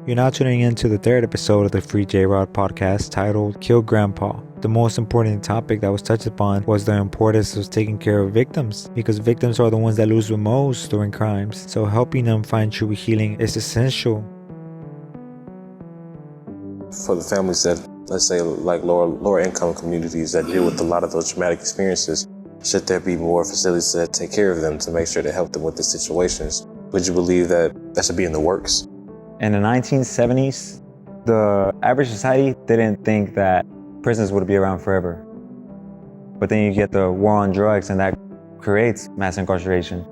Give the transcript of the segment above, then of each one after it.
You're now tuning into the third episode of the Free J-Rod podcast titled Kill Grandpa. The most important topic that was touched upon was the importance of taking care of victims, because victims are the ones that lose the most during crimes, so helping them find true healing is essential. For the families that, let's say, like lower income communities that deal with a lot of those traumatic experiences, should there be more facilities that take care of them to make sure to help them with the situations? Would you believe that should be in the works? In the 1970s, the average society didn't think that prisons would be around forever. But then you get the war on drugs, and that creates mass incarceration.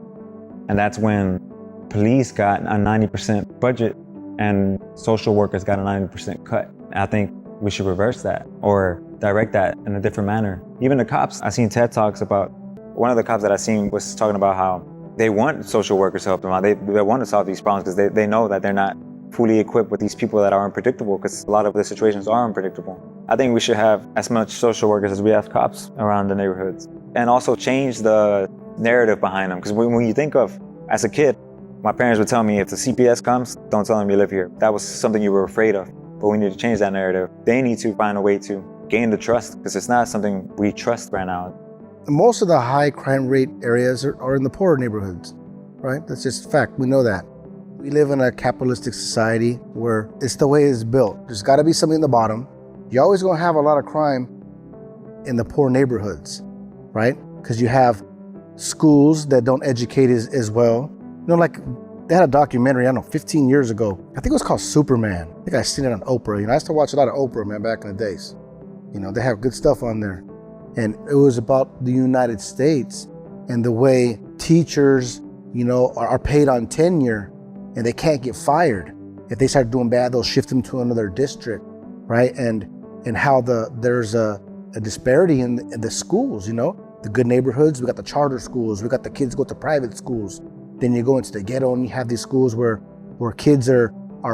And that's when police got a 90% budget and social workers got a 90% cut. I think we should reverse that or direct that in a different manner. Even the cops, I seen TED Talks about, one of the cops that I seen was talking about how they want social workers to help them out. They want to solve these problems because they know that they're not fully equipped with these people that are unpredictable, because a lot of the situations are unpredictable. I think we should have as much social workers as we have cops around the neighborhoods, and also change the narrative behind them. Because when you think of, as a kid, my parents would tell me, if the CPS comes, don't tell them you live here. That was something you were afraid of. But we need to change that narrative. They need to find a way to gain the trust, because it's not something we trust right now. Most of the high crime rate areas are in the poorer neighborhoods, right? That's just a fact. We know that. We live in a capitalistic society where it's the way it's built. There's got to be something in the bottom. You're always going to have a lot of crime in the poor neighborhoods, right? Because you have schools that don't educate as well. You know, like they had a documentary, I don't know, 15 years ago. I think it was called Superman. I think I seen it on Oprah. You know, I used to watch a lot of Oprah, man, back in the days. You know, they have good stuff on there. And it was about the United States and the way teachers, you know, are paid on tenure and they can't get fired. If they start doing bad, they'll shift them to another district, right? And how there's a disparity in the schools, you know? The good neighborhoods, we got the charter schools, we got the kids go to private schools. Then you go into the ghetto and you have these schools where kids are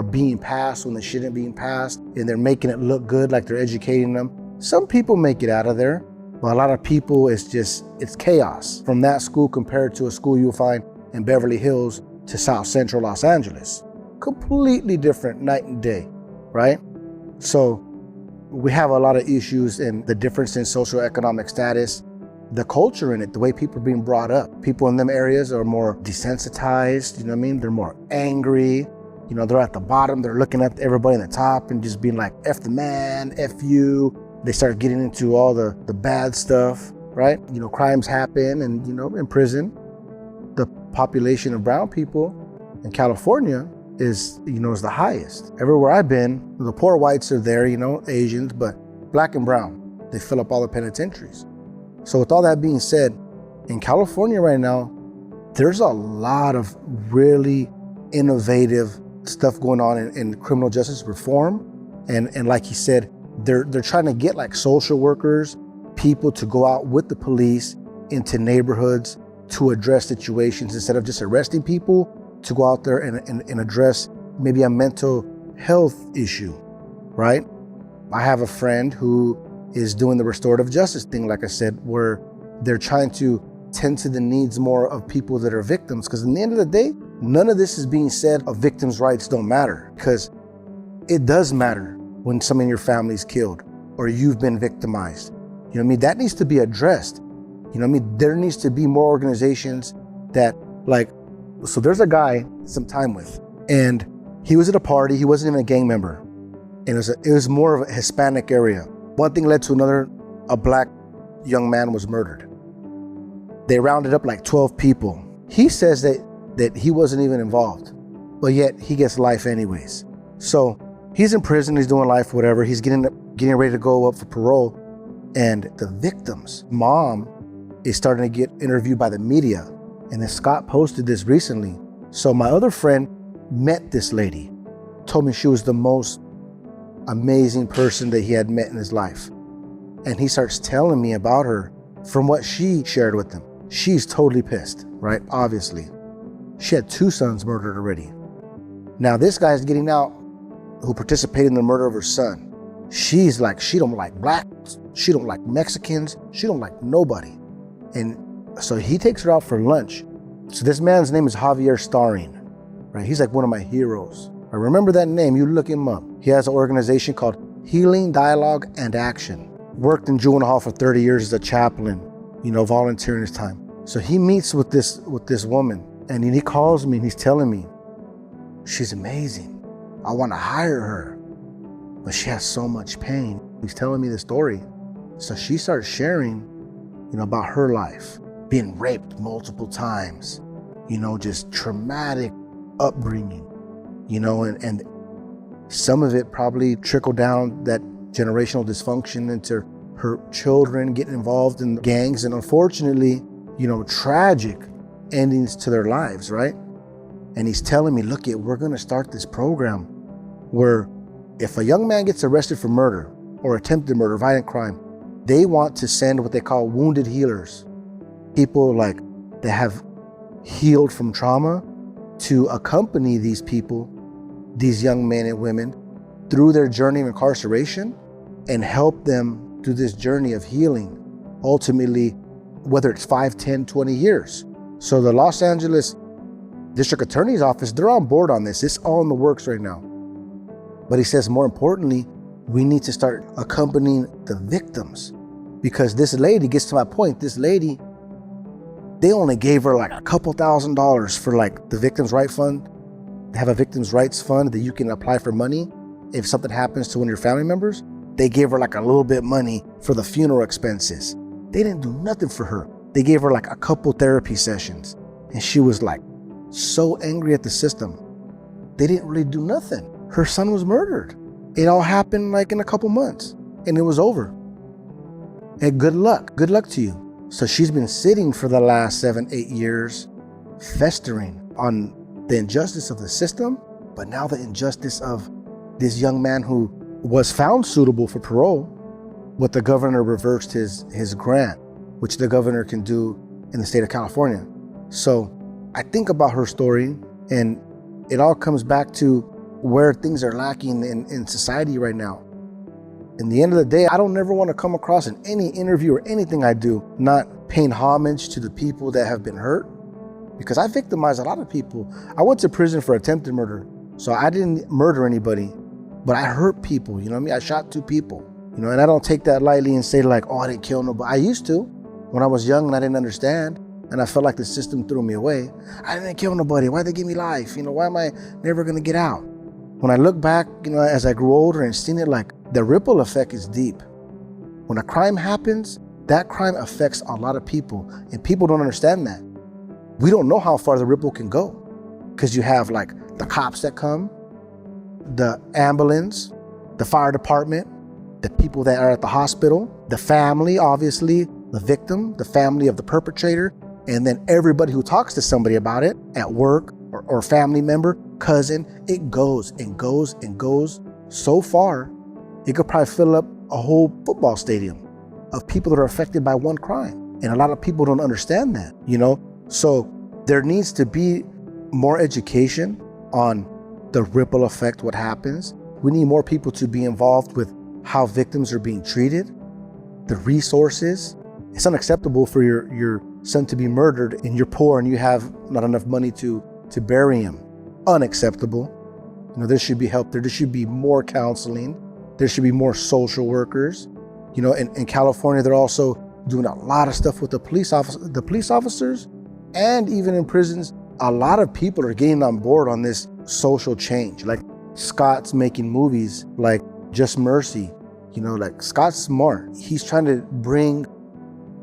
being passed when they shouldn't be passed, and they're making it look good, like they're educating them. Some people make it out of there, but a lot of people, it's chaos. From that school compared to a school you'll find in Beverly Hills to South Central Los Angeles. Completely different, night and day, right? So we have a lot of issues in the difference in socioeconomic status, the culture in it, the way people are being brought up. People in them areas are more desensitized, you know what I mean? They're more angry. You know, they're at the bottom, they're looking at everybody in the top and just being like, F the man, F you. They start getting into all the bad stuff, right? You know, crimes happen and, you know, in prison. The population of brown people in California is the highest. Everywhere I've been, the poor whites are there, you know, Asians, but black and brown, they fill up all the penitentiaries. So with all that being said, in California right now, there's a lot of really innovative stuff going on in criminal justice reform. And like he said, they're trying to get like social workers, people to go out with the police into neighborhoods to address situations instead of just arresting people, to go out there and address maybe a mental health issue, right? I have a friend who is doing the restorative justice thing, like I said, where they're trying to tend to the needs more of people that are victims. Because in the end of the day, none of this is being said of victims' rights don't matter, because it does matter when someone in your family is killed or you've been victimized. You know what I mean? That needs to be addressed. You know what I mean? There needs to be more organizations that so there's a guy some time with, and he was at a party, he wasn't even a gang member. And it was more of a Hispanic area. One thing led to another, a black young man was murdered. They rounded up like 12 people. He says that he wasn't even involved, but yet he gets life anyways. So he's in prison, he's doing life, whatever. He's getting ready to go up for parole. And the victim's mom is starting to get interviewed by the media. And then Scott posted this recently. So my other friend met this lady, told me she was the most amazing person that he had met in his life. And he starts telling me about her from what she shared with him. She's totally pissed, right? Obviously. She had 2 sons murdered already. Now this guy's getting out who participated in the murder of her son. She's like, she don't like blacks, she don't like Mexicans, she don't like nobody. And so he takes her out for lunch. So this man's name is Javier Starring, right? He's like one of my heroes, I remember that name, you look him up. He has an organization called Healing Dialogue and Action. Worked in juvenile hall for 30 years as a chaplain, volunteering his time. So he meets with this woman, and he calls me and he's telling me, she's amazing. I want to hire her, but she has so much pain. He's telling me the story. So she starts sharing, about her life, being raped multiple times, just traumatic upbringing, and some of it probably trickled down that generational dysfunction into her children getting involved in gangs, and unfortunately, tragic endings to their lives, right? And he's telling me, look, we're gonna start this program where if a young man gets arrested for murder or attempted murder, violent crime, they want to send what they call wounded healers, people like that have healed from trauma, to accompany these people, these young men and women, through their journey of incarceration and help them through this journey of healing, ultimately, whether it's 5, 10, 20 years. So the Los Angeles District Attorney's Office, they're on board on this. It's all in the works right now. But he says, more importantly, we need to start accompanying the victims, because this lady, gets to my point, this lady, they only gave her like a couple $1,000s for like the Victims' Rights Fund. They have a Victims' Rights Fund that you can apply for money if something happens to one of your family members. They gave her like a little bit of money for the funeral expenses. They didn't do nothing for her. They gave her like a couple therapy sessions, and she was like so angry at the system. They didn't really do nothing. Her son was murdered. It all happened like in a couple months, and it was over. And good luck to you. So she's been sitting for the last 7, 8 years, festering on the injustice of the system, but now the injustice of this young man who was found suitable for parole, but the governor reversed his grant, which the governor can do in the state of California. So I think about her story, and it all comes back to where things are lacking in society right now. In the end of the day, I don't ever want to come across in any interview or anything I do not paying homage to the people that have been hurt, because I victimized a lot of people. I went to prison for attempted murder, so I didn't murder anybody, but I hurt people, you know what I mean? I shot 2 people, and I don't take that lightly and say like, oh, I didn't kill nobody. I used to when I was young and I didn't understand, and I felt like the system threw me away. I didn't kill nobody. Why'd they give me life? Why am I never gonna get out? When I look back, as I grew older and seen it, like the ripple effect is deep. When a crime happens, that crime affects a lot of people, and people don't understand that. We don't know how far the ripple can go, because you have like the cops that come, the ambulance, the fire department, the people that are at the hospital, the family, obviously, the victim, the family of the perpetrator, and then everybody who talks to somebody about it at work or family member, cousin. It goes and goes and goes so far, it could probably fill up a whole football stadium of people that are affected by one crime. And a lot of people don't understand that, So there needs to be more education on the ripple effect, what happens. We need more people to be involved with how victims are being treated, the resources. It's unacceptable for your son to be murdered and you're poor and you have not enough money to bury him. Unacceptable. There should be help there. There should be more counseling. There should be more social workers. In California, they're also doing a lot of stuff with the police officers, and even in prisons, a lot of people are getting on board on this social change. Like Scott's making movies like Just Mercy. Like Scott's smart. He's trying to bring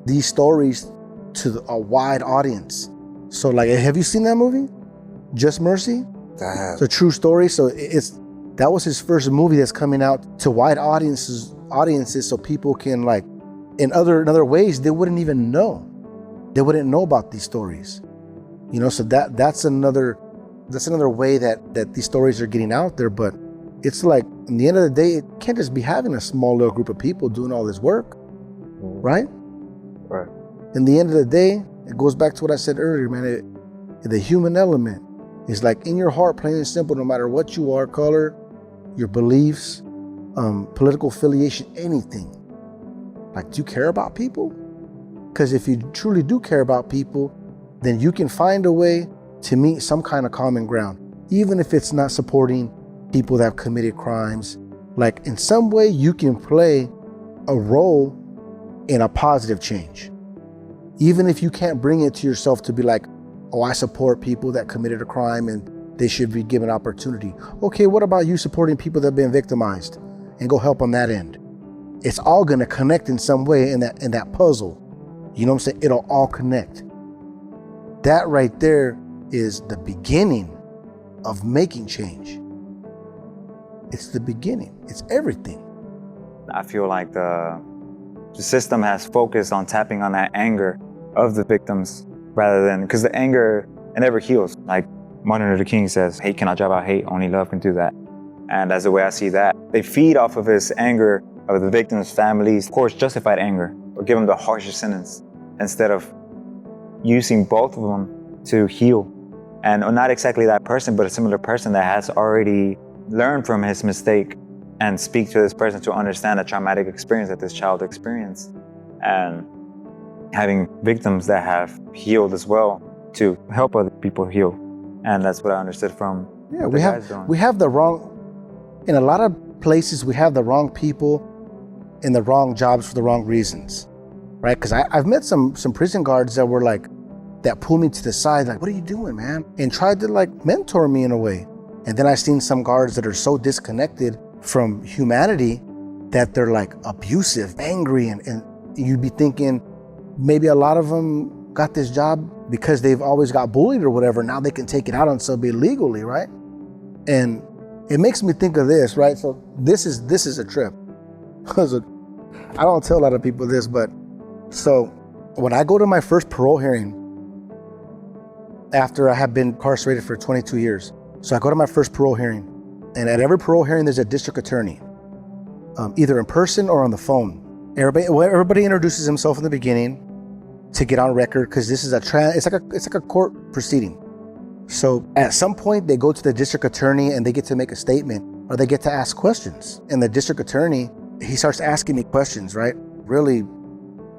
these stories to a wide audience. So like, have you seen that movie? Just Mercy? I have. It's a true story. So that was his first movie that's coming out to wide audiences, so people can like, in other ways they wouldn't even know. They wouldn't know about these stories. So that's another way that these stories are getting out there. But it's like, in the end of the day, it can't just be having a small little group of people doing all this work, right? Right. In the end of the day, it goes back to what I said earlier, man. The human element is like in your heart, plain and simple, no matter what you are, color, your beliefs, political affiliation, anything. Like, do you care about people? Because if you truly do care about people, then you can find a way to meet some kind of common ground, even if it's not supporting people that have committed crimes. Like in some way you can play a role in a positive change. Even if you can't bring it to yourself to be like, oh, I support people that committed a crime and they should be given opportunity. Okay, what about you supporting people that have been victimized and go help on that end? It's all gonna connect in some way in that puzzle. You know what I'm saying? It'll all connect. That right there is the beginning of making change. It's the beginning. It's everything. I feel like the system has focused on tapping on that anger of the victims rather than, because the anger, it never heals. Like Martin Luther King says, hate cannot drive out hate, only love can do that. And that's the way I see that. They feed off of this anger of the victims' families, of course, justified anger, or give them the harsher sentence instead of using both of them to heal. And not exactly that person, but a similar person that has already learned from his mistake and speak to this person to understand the traumatic experience that this child experienced. And having victims that have healed as well to help other people heal. And that's what I understood from what we have the wrong, in a lot of places we have the wrong people in the wrong jobs for the wrong reasons, right? Because I've met some prison guards that were like, that pulled me to the side, like, what are you doing, man? And tried to like mentor me in a way. And then I've seen some guards that are so disconnected from humanity that they're like abusive, angry, and you'd be thinking maybe a lot of them got this job because they've always got bullied or whatever. Now they can take it out on somebody legally, right? And it makes me think of this, right? So this is a trip. I don't tell a lot of people this, but so when I go to my first parole hearing, after I have been incarcerated for 22 years. So I go to my first parole hearing, and at every parole hearing, there's a district attorney, either in person or on the phone. Everybody introduces himself in the beginning to get on record, because this is it's like a court proceeding. So at some point, they go to the district attorney and they get to make a statement, or they get to ask questions. And the district attorney, he starts asking me questions, right? Really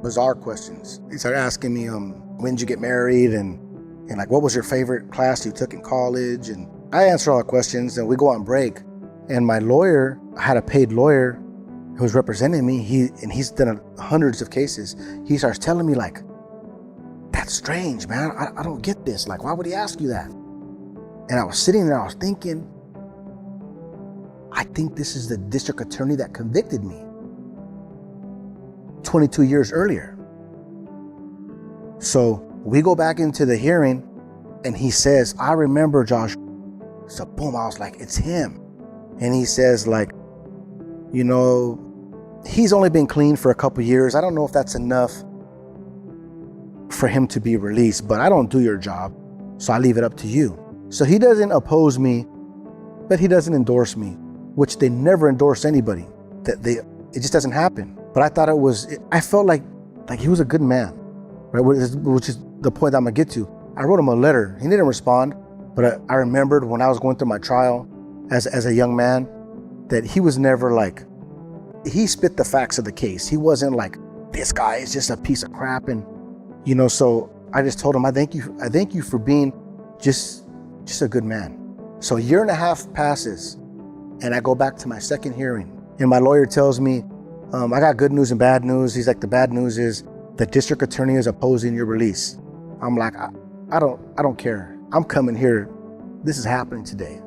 bizarre questions. He started asking me, when did you get married? And like, what was your favorite class you took in college? And I answer all the questions, and we go on break. And my lawyer, I had a paid lawyer who was representing me. He's done hundreds of cases. He starts telling me like, that's strange, man. I don't get this. Like, why would he ask you that? And I was sitting there, I was thinking, I think this is the district attorney that convicted me 22 years earlier. So we go back into the hearing, and he says, I remember Josh. So boom, I was like, it's him. And he says like, you know, he's only been clean for a couple years. I don't know if that's enough for him to be released, but I don't do your job, so I leave it up to you. So he doesn't oppose me, but he doesn't endorse me, which they never endorse anybody. It just doesn't happen. But I thought I felt like he was a good man, right? Which is the point I'm gonna get to. I wrote him a letter. He didn't respond, but I remembered when I was going through my trial as a young man, that he was never like, he spit the facts of the case. He wasn't like, this guy is just a piece of crap. And, you know, so I just told him, I thank you for being just a good man. So a year and a half passes, and I go back to my second hearing, and my lawyer tells me, I got good news and bad news. He's like, the bad news is the district attorney is opposing your release. I'm like, I don't care. I'm coming here. This is happening today.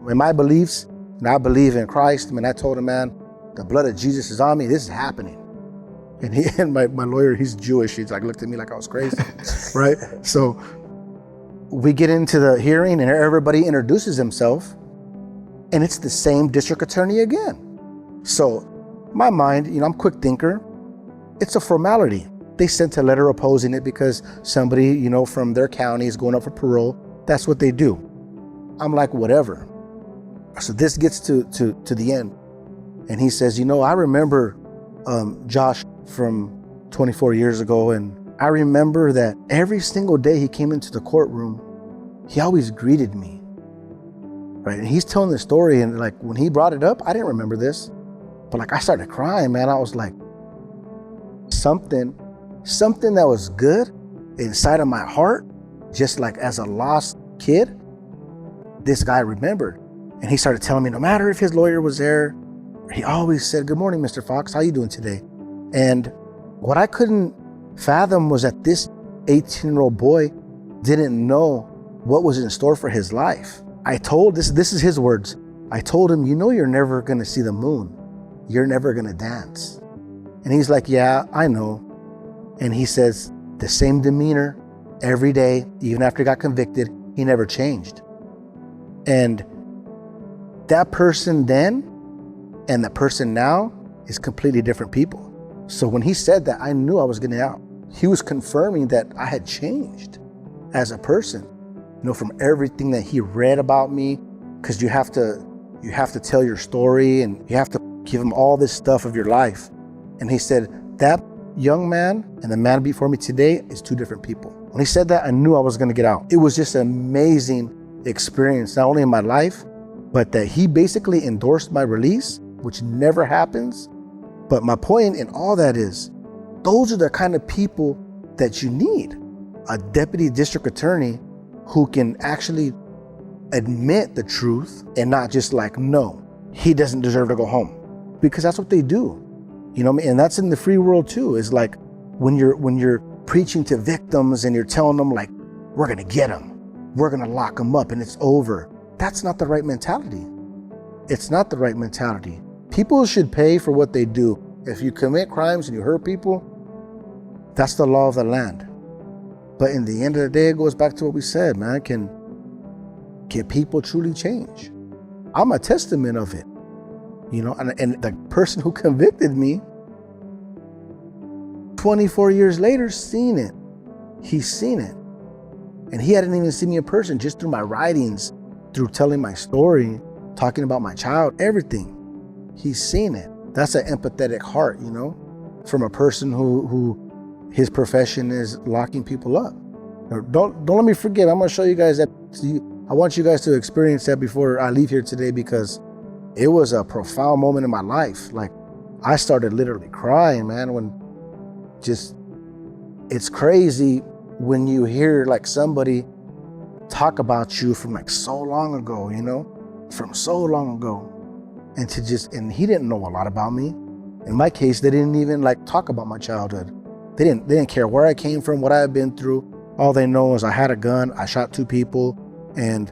In my beliefs, and I believe in Christ, I told him, man, the blood of Jesus is on me. This is happening. And my lawyer, he's Jewish. He's like, looked at me like I was crazy, right? So we get into the hearing, and everybody introduces himself, and it's the same district attorney again. So my mind, you know, I'm a quick thinker. It's a formality. They sent a letter opposing it because somebody, you know, from their county is going up for parole. That's what they do. I'm like, whatever. So this gets to the end. And he says, you know, I remember Josh from 24 years ago. And I remember that every single day he came into the courtroom, he always greeted me. Right. And he's telling the story. And like, when he brought it up, I didn't remember this. But like, I started crying, man. I was like, something that was good inside of my heart, just like as a lost kid, this guy remembered. And he started telling me, no matter if his lawyer was there, he always said, "Good morning, Mr. Fox. How you doing today?" And what I couldn't fathom was that this 18-year-old boy didn't know what was in store for his life. I told, this is his words, I told him, you're never gonna see the moon. You're never gonna dance. And he's like, yeah, I know. And he says, the same demeanor every day, even after he got convicted, he never changed. And that person then and the person now is completely different people. So when he said that, I knew I was getting out. He was confirming that I had changed as a person, from everything that he read about me, because you have to tell your story and you have to give him all this stuff of your life. And he said, that young man and the man before me today is two different people. When he said that, I knew I was going to get out. It was just an amazing experience, not only in my life, but that he basically endorsed my release, which never happens. But my point in all that is, those are the kind of people that you need. A deputy district attorney who can actually admit the truth and not just like, no, he doesn't deserve to go home. Because that's what they do. And that's in the free world too. Is like when you're preaching to victims and you're telling them like, we're gonna get him, we're gonna lock him up and it's over. That's not the right mentality. It's not the right mentality. People should pay for what they do. If you commit crimes and you hurt people, that's the law of the land. But in the end of the day, it goes back to what we said, man. Can people truly change? I'm a testament of it. And the person who convicted me 24 years later seen it. He's seen it. And he hadn't even seen me in person, just through my writings, through telling my story, talking about my child, everything. He's seen it. That's an empathetic heart, from a person who his profession is locking people up. Don't let me forget. I'm going to show you guys that. I want you guys to experience that before I leave here today, because it was a profound moment in my life. Like, I started literally crying, man, it's crazy when you hear like somebody talk about you from like so long ago, from so long ago. And he didn't know a lot about me. In my case, they didn't even like talk about my childhood. They didn't care where I came from, what I had been through. All they know is I had a gun, I shot 2 people, and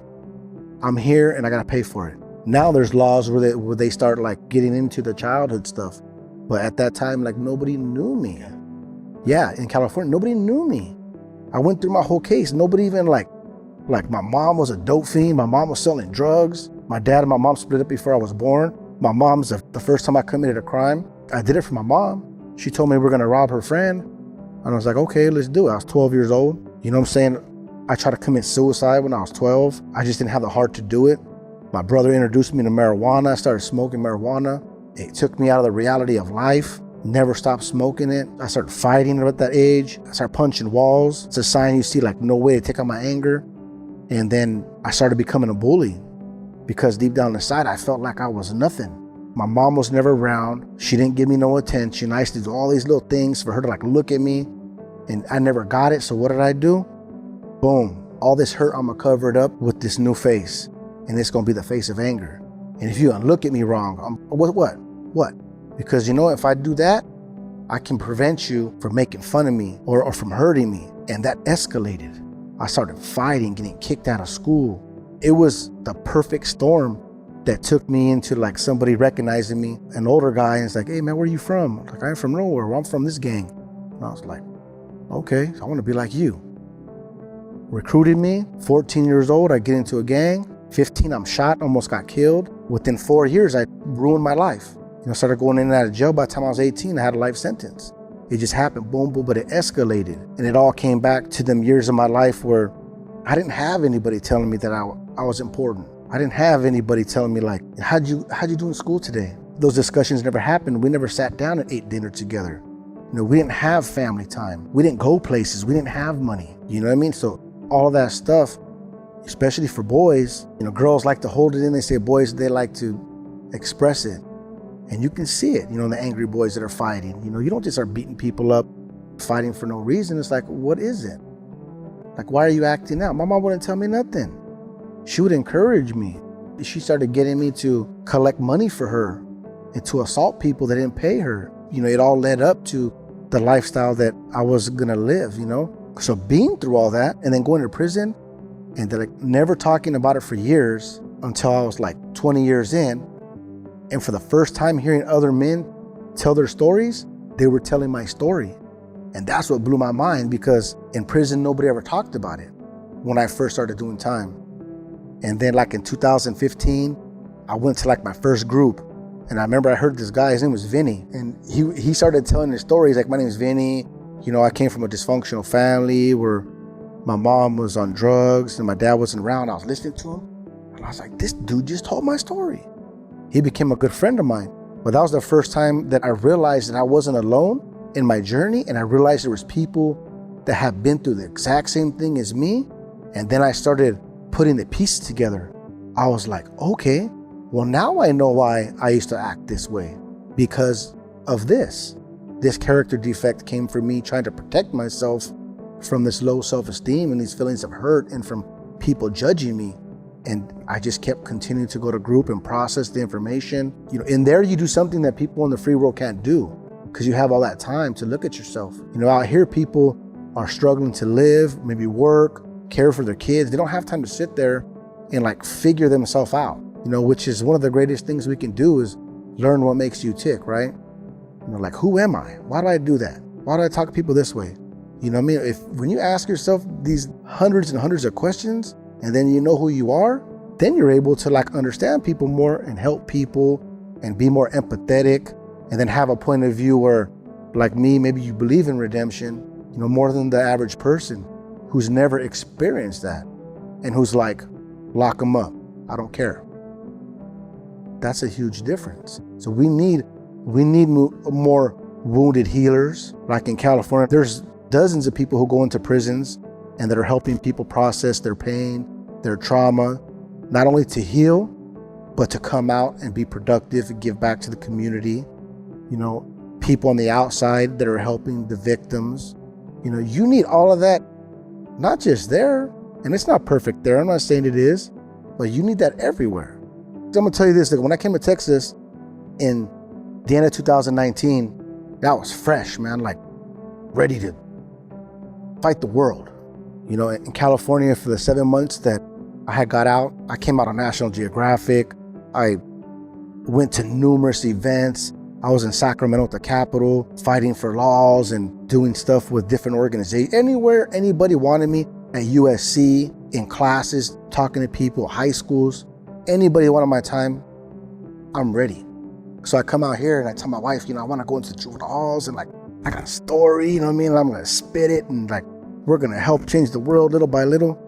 I'm here and I gotta pay for it. Now there's laws where they start like getting into the childhood stuff. But at that time, like, nobody knew me. Yeah, in California, nobody knew me. I went through my whole case. Nobody even like my mom was a dope fiend. My mom was selling drugs. My dad and my mom split up before I was born. My mom's the first time I committed a crime. I did it for my mom. She told me we're gonna rob her friend. And I was like, okay, let's do it. I was 12 years old. You know what I'm saying? I tried to commit suicide when I was 12. I just didn't have the heart to do it. My brother introduced me to marijuana. I started smoking marijuana. It took me out of the reality of life. Never stopped smoking it. I started fighting at that age. I started punching walls. It's a sign you see, like, no way to take out my anger. And then I started becoming a bully, because deep down inside, I felt like I was nothing. My mom was never around. She didn't give me no attention. I used to do all these little things for her to like look at me, and I never got it. So what did I do? Boom. All this hurt, I'm gonna cover it up with this new face. And it's gonna be the face of anger. And if you look at me wrong, what? Because if I do that, I can prevent you from making fun of me or from hurting me. And that escalated. I started fighting, getting kicked out of school. It was the perfect storm that took me into like somebody recognizing me, an older guy, and it's like, hey man, where are you from? I'm like, I'm from nowhere. Well, I'm from this gang. And I was like, okay, I want to be like you. Recruited me, 14 years old, I get into a gang. 15, I'm shot, almost got killed. Within 4 years, I ruined my life. Started going in and out of jail. By the time I was 18, I had a life sentence. It just happened, boom, boom, but it escalated. And it all came back to them years of my life where I didn't have anybody telling me that I was important. I didn't have anybody telling me like, how'd you do in school today? Those discussions never happened. We never sat down and ate dinner together. We didn't have family time. We didn't go places. We didn't have money. You know what I mean? So all of that stuff, especially for boys, girls like to hold it in. They say boys, they like to express it. And you can see it, in the angry boys that are fighting. You don't just start beating people up, fighting for no reason. It's like, what is it? Like, why are you acting out? My mom wouldn't tell me nothing. She would encourage me. She started getting me to collect money for her and to assault people that didn't pay her. It all led up to the lifestyle that I was gonna live, So being through all that and then going to prison and then never talking about it for years until I was 20 years in. And for the first time hearing other men tell their stories, they were telling my story. And that's what blew my mind, because in prison, nobody ever talked about it when I first started doing time. And then in 2015, I went to my first group. And I remember I heard this guy, his name was Vinny. And he started telling his stories my name is Vinny. I came from a dysfunctional family where my mom was on drugs and my dad wasn't around. I was listening to him. And I was like, this dude just told my story. He became a good friend of mine. But that was the first time that I realized that I wasn't alone in my journey. And I realized there was people that have been through the exact same thing as me. And then I started putting the pieces together. I was like, okay, well, now I know why I used to act this way, because of this. This character defect came from me trying to protect myself from this low self-esteem and these feelings of hurt and from people judging me. And I just kept continuing to go to group and process the information. In there, you do something that people in the free world can't do, because you have all that time to look at yourself. Out here, people are struggling to live, maybe work, care for their kids. They don't have time to sit there and figure themselves out, which is one of the greatest things we can do, is learn what makes you tick, right? Who am I? Why do I do that? Why do I talk to people this way? When you ask yourself these hundreds and hundreds of questions, and then you know who you are, then you're able to understand people more and help people and be more empathetic, and then have a point of view where, like me, maybe you believe in redemption, more than the average person who's never experienced that and who's lock them up. I don't care. That's a huge difference. So we need more wounded healers. In California, there's dozens of people who go into prisons and that are helping people process their pain, their trauma, not only to heal, but to come out and be productive and give back to the community. People on the outside that are helping the victims. You need all of that, not just there, and it's not perfect there, I'm not saying it is, but you need that everywhere. I'm gonna tell you this, when I came to Texas in the end of 2019, that was fresh, man, ready to fight the world. In California, for the 7 months that I had got out, I came out on National Geographic. I went to numerous events. I was in Sacramento at the Capitol, fighting for laws and doing stuff with different organizations. Anywhere anybody wanted me, at USC, in classes, talking to people, high schools, anybody wanted my time, I'm ready. So I come out here and I tell my wife, I want to go into the juvenile halls and I got a story, and I'm going to spit it and we're going to help change the world little by little.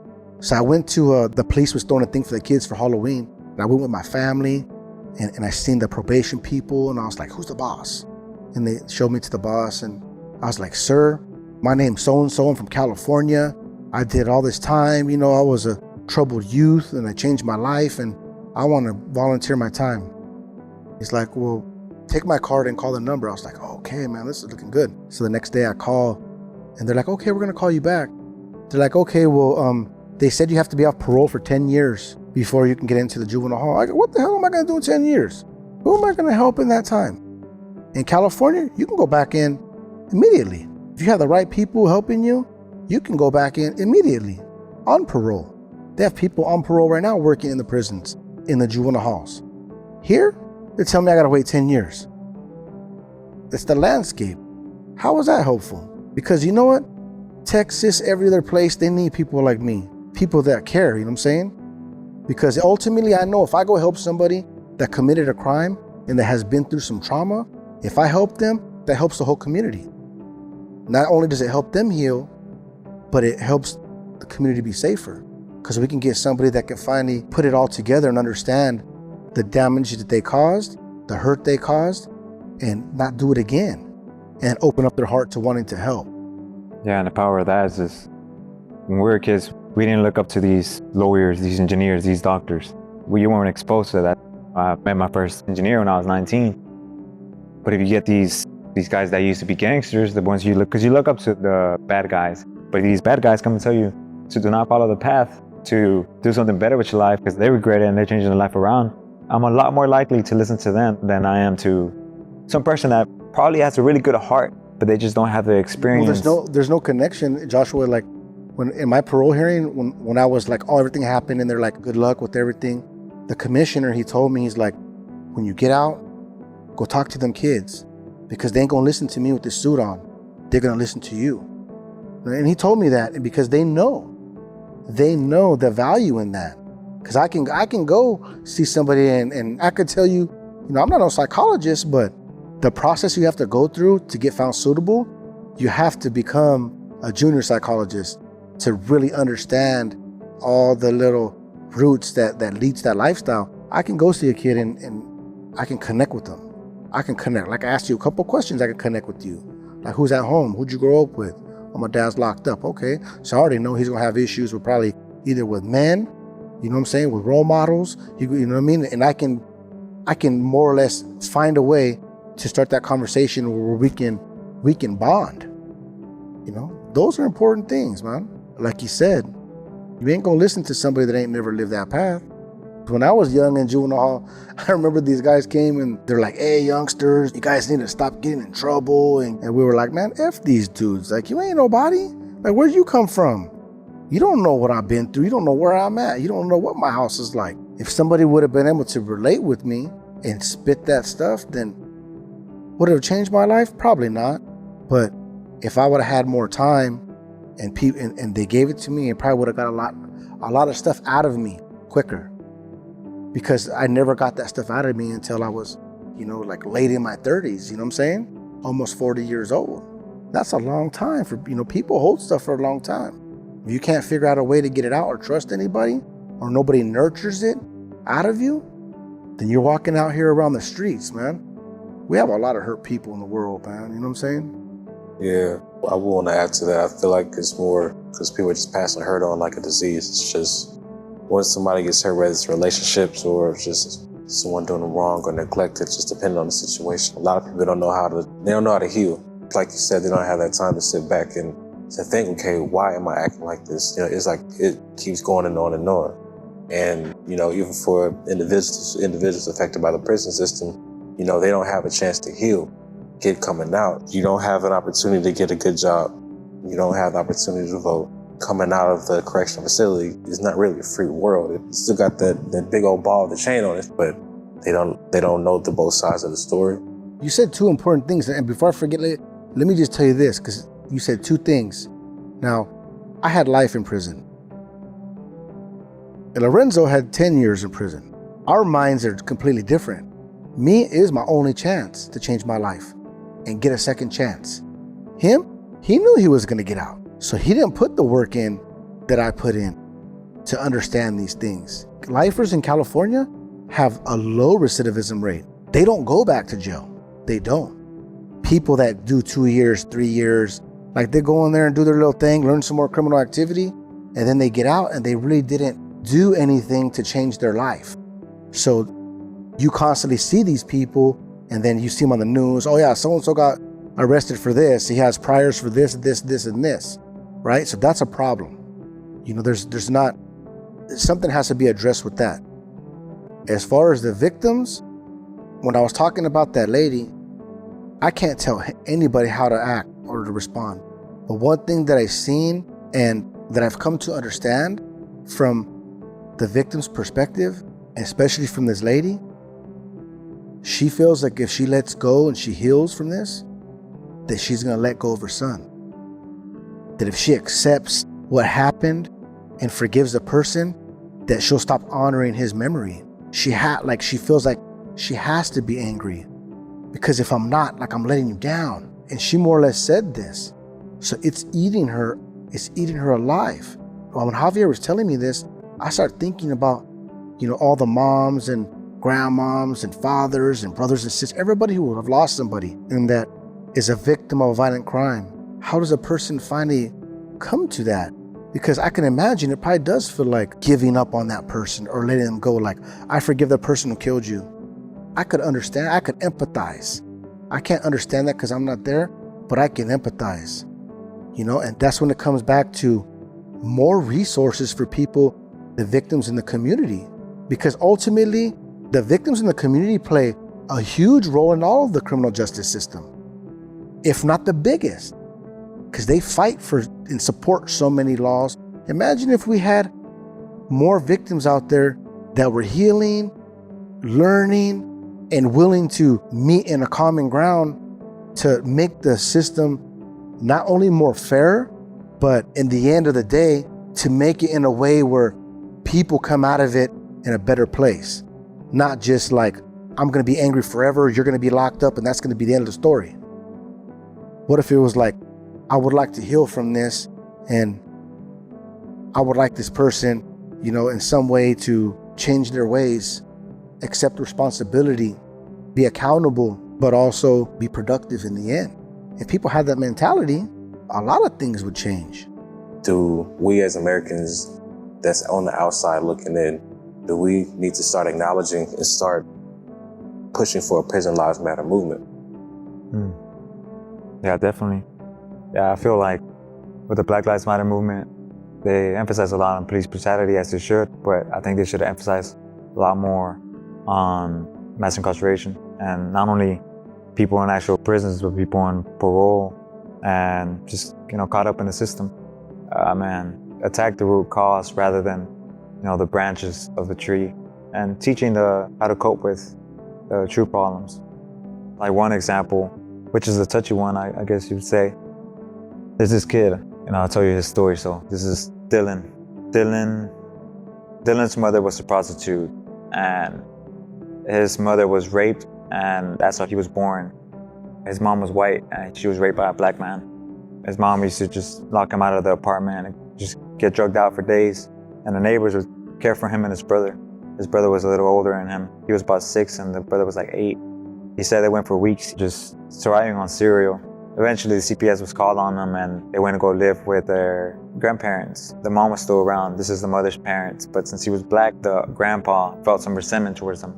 So I went to, the police was throwing a thing for the kids for Halloween. And I went with my family and I seen the probation people and I was like, who's the boss? And they showed me to the boss and I was like, sir, my name's so-and-so, I'm from California. I did all this time, I was a troubled youth and I changed my life and I want to volunteer my time. He's like, well, take my card and call the number. I was like, okay, man, this is looking good. So the next day I call and they're like, okay, we're going to call you back. They're like, okay, well, they said you have to be off parole for 10 years before you can get into the juvenile hall. I go, what the hell am I going to do in 10 years? Who am I going to help in that time? In California, you can go back in immediately. If you have the right people helping you, you can go back in immediately on parole. They have people on parole right now working in the prisons, in the juvenile halls. Here, they tell me I got to wait 10 years. It's the landscape. How is that helpful? Because you know what? Texas, every other place, they need people like me. People that care, you know what I'm saying? Because ultimately, I know if I go help somebody that committed a crime and that has been through some trauma, if I help them, that helps the whole community. Not only does it help them heal, but it helps the community be safer. Because we can get somebody that can finally put it all together and understand the damage that they caused, the hurt they caused, and not do it again, and open up their heart to wanting to help. Yeah, and the power of that is just, when we were kids, we didn't look up to these lawyers, these engineers, these doctors. We weren't exposed to that. I met my first engineer when I was 19. But if you get these guys that used to be gangsters, the ones you look up to the bad guys, but these bad guys come and tell you to do not follow the path, to do something better with your life because they regret it and they're changing their life around, I'm a lot more likely to listen to them than I am to some person that probably has a really good heart, but they just don't have the experience. Well, there's no connection, Joshua. Like when in my parole hearing, when I was like, oh, everything happened, and they're like, good luck with everything. The commissioner, he told me, he's like, when you get out, go talk to them kids, because they ain't gonna listen to me with this suit on. They're gonna listen to you. And he told me that because they know the value in that. Because I can go see somebody and I could tell you, I'm not a psychologist, but the process you have to go through to get found suitable, you have to become a junior psychologist to really understand all the little roots that lead to that lifestyle. I can go see a kid and I can connect with them. I can connect. Like I asked you a couple questions, I can connect with you. Like, who's at home? Who'd you grow up with? Oh, my dad's locked up. Okay. So I already know he's gonna have issues with probably either with men, you know what I'm saying, with role models, you know what I mean? And I can more or less find a way to start that conversation where we can bond. Those are important things, man. Like you said, you ain't gonna listen to somebody that ain't never lived that path. When I was young in juvenile hall, I remember these guys came and they're like, hey, youngsters, you guys need to stop getting in trouble. And we were like, man, F these dudes. Like, you ain't nobody. Like, where'd you come from? You don't know what I've been through. You don't know where I'm at. You don't know what my house is like. If somebody would have been able to relate with me and spit that stuff, then would it have changed my life? Probably not. But if I would have had more time and they gave it to me, it probably would have got a lot of stuff out of me quicker. Because I never got that stuff out of me until I was, like late in my 30s, you know what I'm saying? Almost 40 years old. That's a long time for, people hold stuff for a long time. If you can't figure out a way to get it out or trust anybody, or nobody nurtures it out of you, then you're walking out here around the streets, man. We have a lot of hurt people in the world, man. You know what I'm saying? Yeah, I want to add to that. I feel like it's more because people are just passing hurt on like a disease. It's just once somebody gets hurt, whether it's relationships or just someone doing them wrong or neglected, just depending on the situation. A lot of people don't know how to heal. Like you said, they don't have that time to sit back and to think, okay, why am I acting like this? It's like it keeps going and on and on. And, even for individuals affected by the prison system, they don't have a chance to heal, get coming out. You don't have an opportunity to get a good job. You don't have the opportunity to vote. Coming out of the correctional facility is not really a free world. It still got that big old ball of the chain on it, but they don't know the both sides of the story. You said two important things, and before I forget, let me just tell you this, because you said two things. Now, I had life in prison. And Lorenzo had 10 years in prison. Our minds are completely different. Me is my only chance to change my life and get a second chance. Him, he knew he was going to get out. So he didn't put the work in that I put in to understand these things. Lifers in California have a low recidivism rate. They don't go back to jail. They don't. People that do 2 years, 3 years, like they go in there and do their little thing, learn some more criminal activity, and then they get out and they really didn't do anything to change their life. So you constantly see these people and then you see them on the news. Oh yeah, so-and-so got arrested for this. He has priors for this, and this. Right? So that's a problem. There's not, something has to be addressed with that. As far as the victims, when I was talking about that lady, I can't tell anybody how to act or to respond. But one thing that I've seen and that I've come to understand from the victim's perspective, especially from this lady, she feels like if she lets go and she heals from this, that she's going to let go of her son. That if she accepts what happened and forgives the person, that she'll stop honoring his memory. She feels like she has to be angry because if I'm not, like I'm letting you down. And she more or less said this. So it's eating her alive. When Javier was telling me this, I started thinking about, all the moms and grandmoms and fathers and brothers and sisters, everybody who have lost somebody and that is a victim of a violent crime. How does a person finally come to that? Because I can imagine it probably does feel like giving up on that person or letting them go. Like, I forgive the person who killed you. I could understand. I could empathize. I can't understand that because I'm not there, but I can empathize. And that's when it comes back to more resources for people the victims in the community, because ultimately the victims in the community play a huge role in all of the criminal justice system, if not the biggest, because they fight for and support so many laws. Imagine if we had more victims out there that were healing, learning, and willing to meet in a common ground to make the system not only more fair, but in the end of the day, to make it in a way where people come out of it in a better place. Not just like, I'm gonna be angry forever, you're gonna be locked up, and that's gonna be the end of the story. What if it was like, I would like to heal from this, and I would like this person, in some way to change their ways, accept responsibility, be accountable, but also be productive in the end. If people had that mentality, a lot of things would change. Do we as Americans that's on the outside looking in, do we need to start acknowledging and start pushing for a Prison Lives Matter movement? Yeah, definitely. Yeah, I feel like with the Black Lives Matter movement, they emphasize a lot on police brutality, as they should, but I think they should emphasize a lot more on mass incarceration, and not only people in actual prisons, but people on parole and just caught up in the system. Attack the root cause rather than the branches of the tree, and teaching how to cope with the true problems. Like one example, which is a touchy one, I guess you would say. There's this kid, I'll tell you his story. So this is Dylan. Dylan's mother was a prostitute, and his mother was raped, and that's how he was born. His mom was white, and she was raped by a black man. His mom used to just lock him out of the apartment and just get drugged out for days, and the neighbors would care for him and his brother. His brother was a little older than him. He was about 6, and the brother was like 8. He said they went for weeks just surviving on cereal. Eventually, the CPS was called on them, and they went to go live with their grandparents. The mom was still around. This is the mother's parents. But since he was black, the grandpa felt some resentment towards them,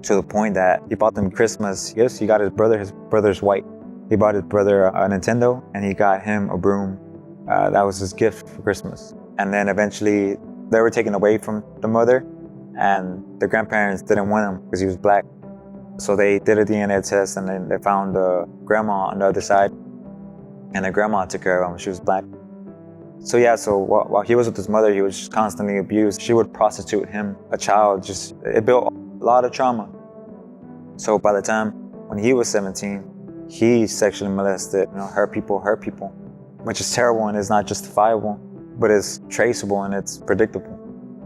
to the point that he bought them Christmas. Yes, he got his brother's white. He bought his brother a Nintendo, and he got him a broom. That was his gift for Christmas. And then eventually, they were taken away from the mother, and the grandparents didn't want him because he was black. So they did a DNA test, and then they found the grandma on the other side, and the grandma took care of him. She was black. So while he was with his mother, he was just constantly abused. She would prostitute him, a child. It built a lot of trauma. So by the time when he was 17, he sexually molested, hurt people, which is terrible and is not justifiable, but it's traceable and it's predictable.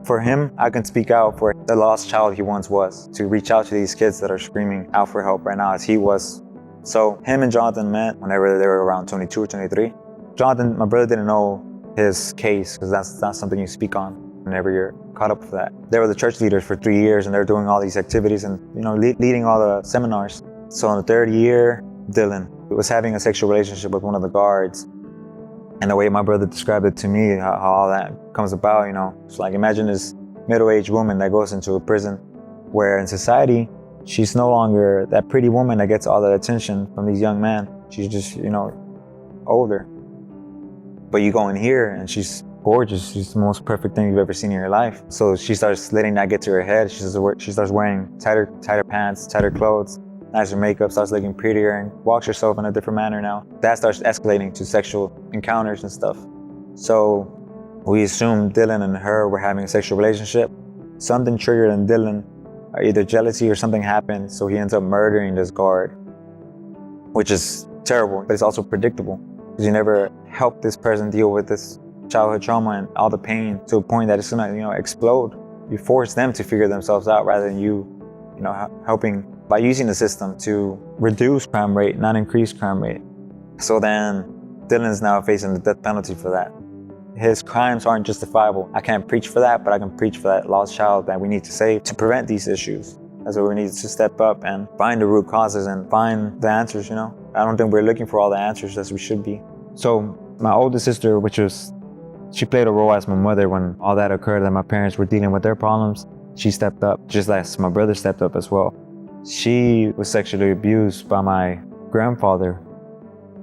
For him, I can speak out for the lost child he once was, to reach out to these kids that are screaming out for help right now as he was. So him and Jonathan met whenever they were around 22 or 23. Jonathan, my brother, didn't know his case because that's not something you speak on whenever you're caught up with that. They were the church leaders for 3 years, and they're doing all these activities and leading all the seminars. So in the 3rd year, Dylan was having a sexual relationship with one of the guards. And the way my brother described it to me, how all that comes about, it's like, imagine this middle-aged woman that goes into a prison where in society, she's no longer that pretty woman that gets all the attention from these young men. She's just, older. But you go in here and she's gorgeous. She's the most perfect thing you've ever seen in your life. So she starts letting that get to her head. She starts wearing tighter pants, tighter clothes, nicer makeup, starts looking prettier, and walks herself in a different manner now. That starts escalating to sexual encounters and stuff. So we assumed Dylan and her were having a sexual relationship. Something triggered in Dylan, either jealousy or something happened, so he ends up murdering this guard, which is terrible, but it's also predictable because you never help this person deal with this childhood trauma and all the pain to a point that it's gonna, explode. You force them to figure themselves out rather than you helping by using the system to reduce crime rate, not increase crime rate. So then Dylan's now facing the death penalty for that. His crimes aren't justifiable. I can't preach for that, but I can preach for that lost child that we need to save to prevent these issues. That's where we need to step up and find the root causes and find the answers, I don't think we're looking for all the answers as we should be. So my oldest sister, she played a role as my mother when all that occurred and my parents were dealing with their problems. She stepped up, just as my brother stepped up as well. She was sexually abused by my grandfather,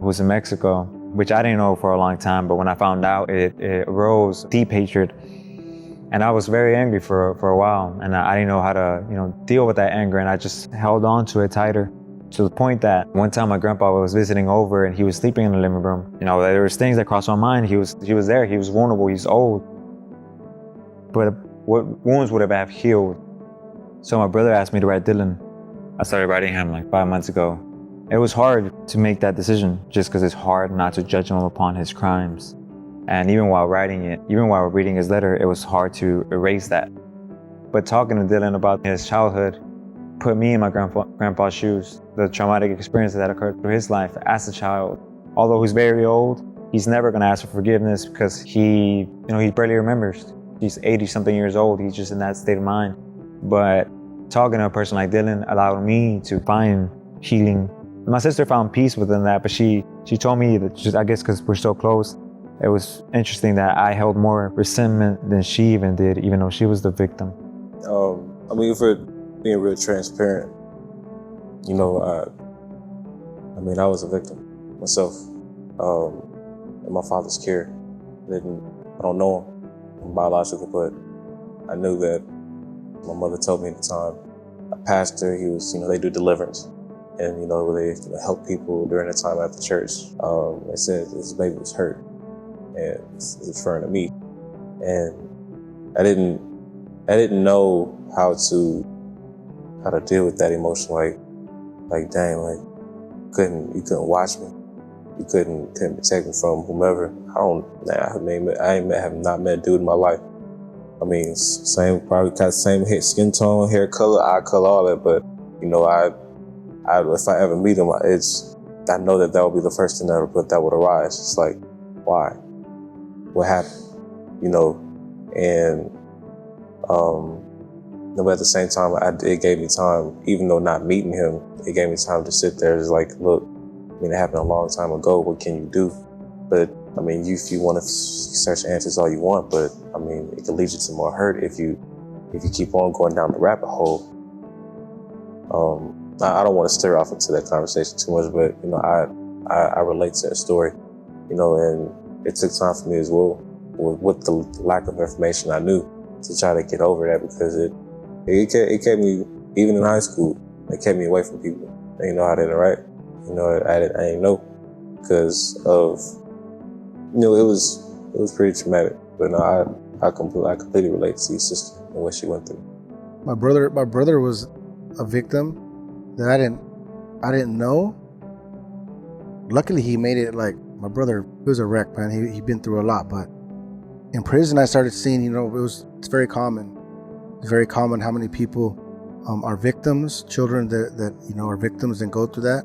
who was in Mexico, which I didn't know for a long time, but when I found out, it arose deep hatred. And I was very angry for a while, and I didn't know how to, deal with that anger, and I just held on to it tighter, to the point that one time my grandpa was visiting over and he was sleeping in the living room. There was things that crossed my mind. He was there, he was vulnerable, he's old. But what wounds would have healed? So my brother asked me to write Dylan. I started writing him like 5 months ago. It was hard to make that decision just because it's hard not to judge him upon his crimes. And even while writing it, even while reading his letter, it was hard to erase that. But talking to Dylan about his childhood put me in my grandpa's shoes, the traumatic experiences that occurred through his life as a child. Although he's very old, he's never gonna ask for forgiveness because he barely remembers. He's 80-something years old, he's just in that state of mind. But talking to a person like Dylan allowed me to find healing. My sister found peace within that, but she told me that, just, I guess because we're so close, it was interesting that I held more resentment than she even did, even though she was the victim. For being real transparent, I was a victim myself in my father's care. I don't know him, I'm biological, but I knew that my mother told me at the time, a pastor, he was, they do deliverance. And, where they help people during the time at the church. They said this baby was hurt. And it's referring to me. And I didn't know how to deal with that emotion. Like dang, you couldn't watch me. You couldn't protect me from whomever. I have not met a dude in my life. Probably got same skin tone, hair color, eye color, all that, but if I ever meet him, I know that will be the first thing that would arise. It's like, why? What happened? But at the same time, it gave me time, even though not meeting him, it gave me time to sit there. It's like, look, it happened a long time ago. What can you do? But if you want to search answers all you want, but it could lead you to more hurt if you keep on going down the rabbit hole. I don't want to stir off into that conversation too much, but I relate to the story, and it took time for me as well, with the lack of information I knew, to try to get over that, because it kept me, even in high school, it kept me away from people. I didn't know how to interact. I didn't know, because of, it was pretty traumatic. But no, I completely relate to your sister and what she went through. My brother was a victim that I didn't know. Luckily, he made it. Like, my brother, he was a wreck, man. He'd been through a lot, but in prison, I started seeing, it's very common. It's very common how many people are victims, children that are victims and go through that.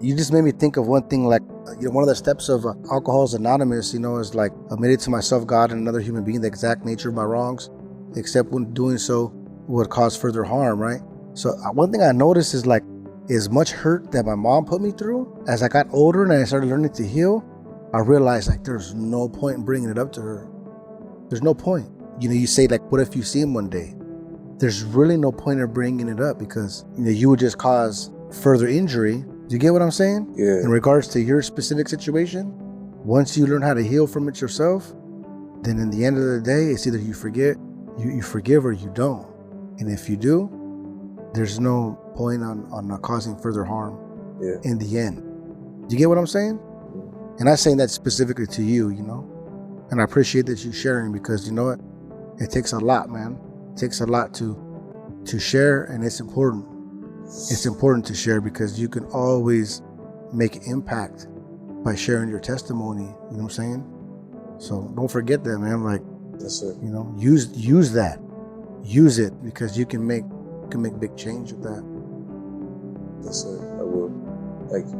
You just made me think of one thing, like, one of the steps of Alcoholics Anonymous, is like admitted to myself, God, and another human being the exact nature of my wrongs, except when doing so would cause further harm, right? So one thing I noticed is, like, as much hurt that my mom put me through, as I got older and I started learning to heal, I realized, like, there's no point in bringing it up to her. There's no point. You say, like, what if you see him one day? There's really no point in bringing it up, because you would just cause further injury. Do you get what I'm saying? Yeah. In regards to your specific situation, once you learn how to heal from it yourself, then in the end of the day, it's either you forgive or you don't. And if you do, there's no point on causing further harm in the end. Do you get what I'm saying? And I'm saying that specifically to you, and I appreciate that you sharing, because you know what? It takes a lot, man. It takes a lot to share, and it's important. It's important to share, because you can always make impact by sharing your testimony. You know what I'm saying? So don't forget that, man. Like, yes, sir. Use that. Use it, because you can make big change with that. Yes, sir. I will. Thank you.